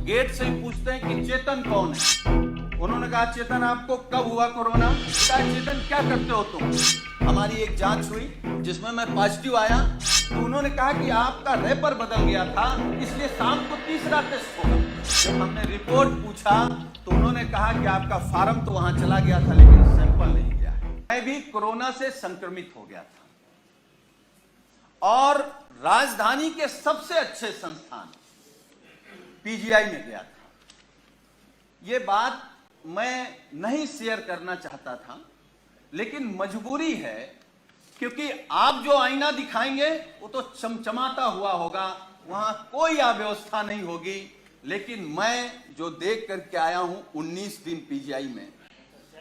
Gate से ही पूछते हैं कि चेतन कौन है। उन्होंने कहा चेतन आपको कब हुआ कोरोना? कहा चेतन क्या करते हो तुम? हमारी एक जांच हुई जिसमें मैं पॉजिटिव आया, तो उन्होंने कहा कि आपका रैपर बदल गया था, इसलिए शाम को तीसरा टेस्ट होगा। जब हमने रिपोर्ट पूछा तो उन्होंने कहा कि आपका फार्म तो वहां चला गया था लेकिन सैंपल नहीं गया है। मैं भी कोरोना से संक्रमित हो गया था और राजधानी के सबसे अच्छे संस्थान पीजीआई में गया था। यह बात मैं नहीं शेयर करना चाहता था, लेकिन मजबूरी है, क्योंकि आप जो आईना दिखाएंगे वो तो चमचमाता हुआ होगा, वहां कोई अव्यवस्था नहीं होगी। लेकिन मैं जो देख करके आया हूं 19 दिन पीजीआई में,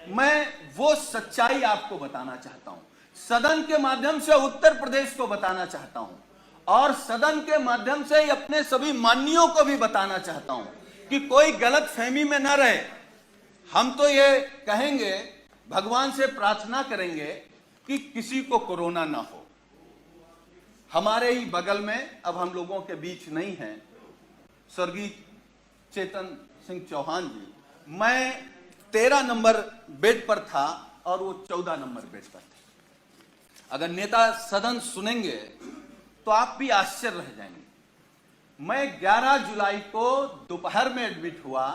मैं वो सच्चाई आपको बताना चाहता हूं, सदन के माध्यम से उत्तर प्रदेश को बताना चाहता हूं और सदन के माध्यम से अपने सभी माननीयों को भी बताना चाहता हूं कि कोई गलत फहमी में न रहे। हम तो ये कहेंगे, भगवान से प्रार्थना करेंगे कि किसी को कोरोना ना हो। हमारे ही बगल में, अब हम लोगों के बीच नहीं है, स्वर्गीय चेतन सिंह चौहान जी, मैं 13 नंबर बेड पर था और वो 14 नंबर बेड पर थे। अगर नेता सदन सुनेंगे तो आप भी आश्चर्य रह जाएंगे। मैं 11 जुलाई को दोपहर में एडमिट हुआ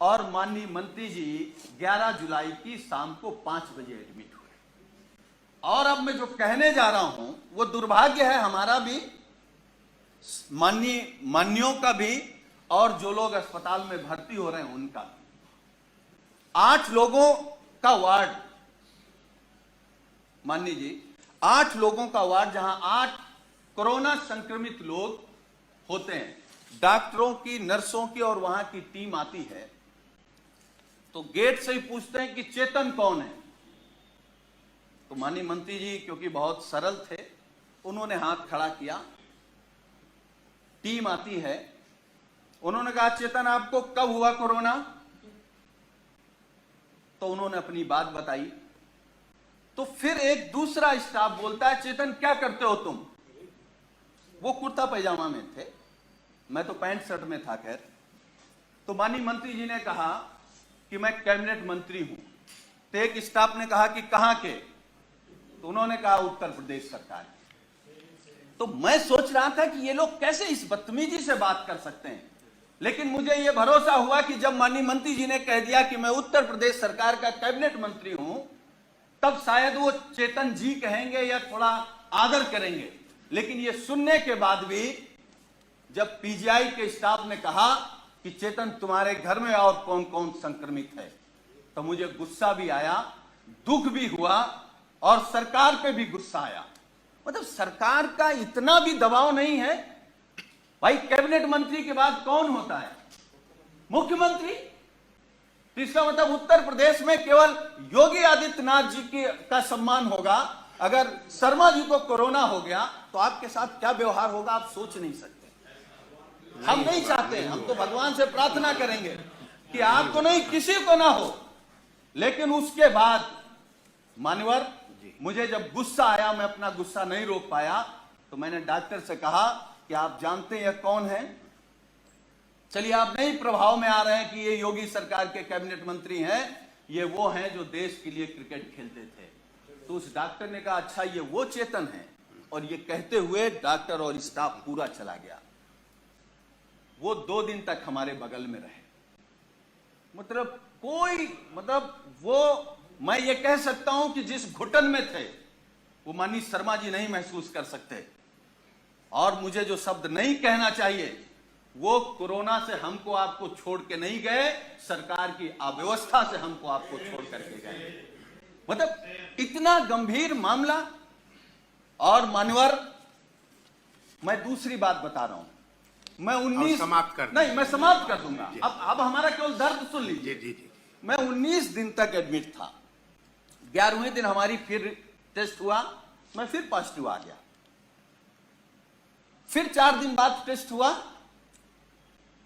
और माननीय मंत्री जी 11 जुलाई की शाम को 5 बजे एडमिट हुए। और अब मैं जो कहने जा रहा हूं वो दुर्भाग्य है हमारा भी, माननीयों का भी, और जो लोग अस्पताल में भर्ती हो रहे हैं उनका भी। 8 लोगों का वार्ड, माननीय जी, 8 लोगों का वार्ड, जहां 8 कोरोना संक्रमित लोग होते हैं। डॉक्टरों की, नर्सों की और वहां की टीम आती है तो गेट से ही पूछते हैं कि चेतन कौन है? तो माननीय मंत्री जी क्योंकि बहुत सरल थे, उन्होंने हाथ खड़ा किया। टीम आती है, उन्होंने कहा चेतन आपको कब हुआ कोरोना? तो उन्होंने अपनी बात बताई। तो फिर एक दूसरा स्टाफ बोलता है चेतन क्या करते हो तुम? वो कुर्ता पैजामा में थे, मैं तो पैंट शर्ट में था। खैर, तो माननीय मंत्री जी ने कहा कि मैं कैबिनेट मंत्री हूं। तो एक स्टाफ ने कहा कि कहां के? तो उन्होंने कहा उत्तर प्रदेश सरकार। तो मैं सोच रहा था कि ये लोग कैसे इस बदतमीजी से बात कर सकते हैं, लेकिन मुझे यह भरोसा हुआ कि जब माननीय मंत्री जी ने कह दिया कि मैं उत्तर प्रदेश सरकार का कैबिनेट मंत्री हूं, तब शायद वो चेतन जी कहेंगे या थोड़ा आदर करेंगे। लेकिन ये सुनने के बाद भी जब पीजीआई के स्टाफ ने कहा कि चेतन तुम्हारे घर में और कौन कौन संक्रमित है, तो मुझे गुस्सा भी आया, दुख भी हुआ और सरकार पे भी गुस्सा आया। मतलब सरकार का इतना भी दबाव नहीं है भाई। कैबिनेट मंत्री के बाद कौन होता है? मुख्यमंत्री। तो इसका मतलब उत्तर प्रदेश में केवल योगी आदित्यनाथ जी का सम्मान होगा। अगर शर्मा जी को कोरोना हो गया तो आपके साथ क्या व्यवहार होगा आप सोच नहीं सकते। हम नहीं चाहते, हम तो भगवान से प्रार्थना करेंगे कि आपको नहीं, किसी को ना हो। लेकिन उसके बाद मान्यवर, मुझे जब गुस्सा आया, मैं अपना गुस्सा नहीं रोक पाया, तो मैंने डॉक्टर से कहा कि आप जानते हैं कौन है? चलिए आप नहीं प्रभाव में आ रहे हैं कि ये योगी सरकार के कैबिनेट मंत्री हैं, ये वो हैं जो देश के लिए क्रिकेट खेलते थे। तो उस डॉक्टर ने कहा अच्छा ये वो चेतन है, और ये कहते हुए डॉक्टर और स्टाफ पूरा चला गया। वो 2 दिन तक हमारे बगल में रहे। वो मैं ये कह सकता हूं कि जिस घुटन में थे वो माननीय शर्मा जी नहीं महसूस कर सकते। और मुझे जो शब्द नहीं कहना चाहिए, वो कोरोना से हमको आपको छोड़ के नहीं गए, सरकार की अव्यवस्था से हमको आपको छोड़ करके गए। मतलब इतना गंभीर मामला। और मान्यवर, मैं दूसरी बात बता रहा हूं, मैं 19 समाप्त कर नहीं, मैं समाप्त कर दूंगा। अब हमारा केवल दर्द सुन लीजिए। जी। मैं 19 दिन तक एडमिट था। 11वें दिन हमारी फिर टेस्ट हुआ, मैं फिर पॉजिटिव आ गया। फिर 4 दिन बाद टेस्ट हुआ,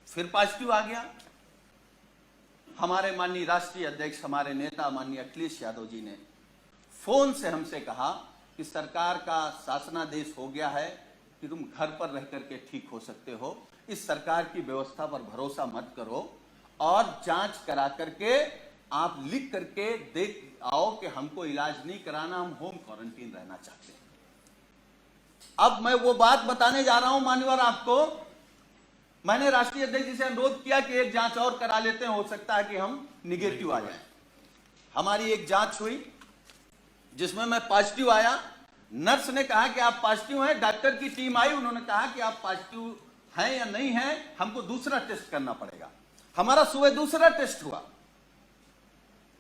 फिर पॉजिटिव आ गया। हमारे माननीय राष्ट्रीय अध्यक्ष, हमारे नेता माननीय अखिलेश यादव जी ने फोन से हमसे कहा कि सरकार का शासनादेश हो गया है कि तुम घर पर रह करके ठीक हो सकते हो, इस सरकार की व्यवस्था पर भरोसा मत करो और जांच करा करके आप लिख करके देख आओ कि हमको इलाज नहीं कराना, हम होम क्वारंटीन रहना चाहते हैं। अब मैं वो बात बताने जा रहा हूं मान्यवर आपको। मैंने राष्ट्रीय अध्यक्ष जी से अनुरोध किया कि एक जांच और करा लेते हैं, हो सकता है कि हम निगेटिव आ जाए। हमारी एक जांच हुई जिसमें मैं पॉजिटिव आया। नर्स ने कहा कि आप पॉजिटिव हैं, डॉक्टर की टीम आई, उन्होंने कहा कि आप पॉजिटिव हैं या नहीं हैं, हमको दूसरा टेस्ट करना पड़ेगा। हमारा सुबह दूसरा टेस्ट हुआ।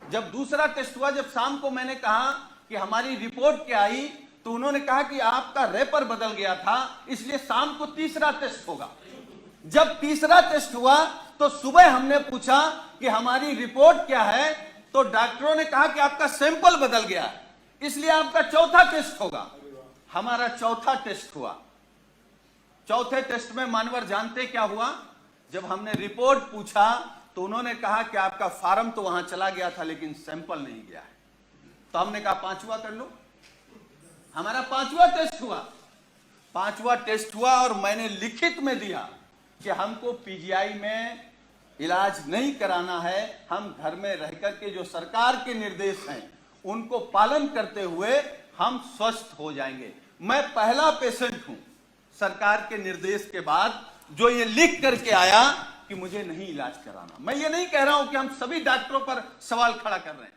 जब दूसरा टेस्ट हुआ, जब शाम को मैंने कहा कि हमारी रिपोर्ट क्या आई, तो उन्होंने कहा कि आपका रेपर बदल गया था, इसलिए शाम को तीसरा टेस्ट होगा। जब तीसरा टेस्ट हुआ तो सुबह हमने पूछा कि हमारी रिपोर्ट क्या है, तो डॉक्टरों ने कहा कि आपका सैंपल बदल गया है, इसलिए आपका चौथा टेस्ट होगा। हमारा चौथा टेस्ट हुआ। चौथे टेस्ट में मानवर जानते क्या हुआ? जब हमने रिपोर्ट पूछा तो उन्होंने कहा कि आपका फार्म तो वहां चला गया था लेकिन सैंपल नहीं गया है। तो हमने कहा पांचवा कर लो। हमारा पांचवा टेस्ट हुआ। पांचवा टेस्ट हुआ और मैंने लिखित में दिया कि हमको पीजीआई में इलाज नहीं कराना है, हम घर में रहकर के जो सरकार के निर्देश हैं उनको पालन करते हुए हम स्वस्थ हो जाएंगे। मैं पहला पेशेंट हूं सरकार के निर्देश के बाद जो ये लिख करके आया कि मुझे नहीं इलाज कराना। मैं ये नहीं कह रहा हूं कि हम सभी डॉक्टरों पर सवाल खड़ा कर रहे हैं।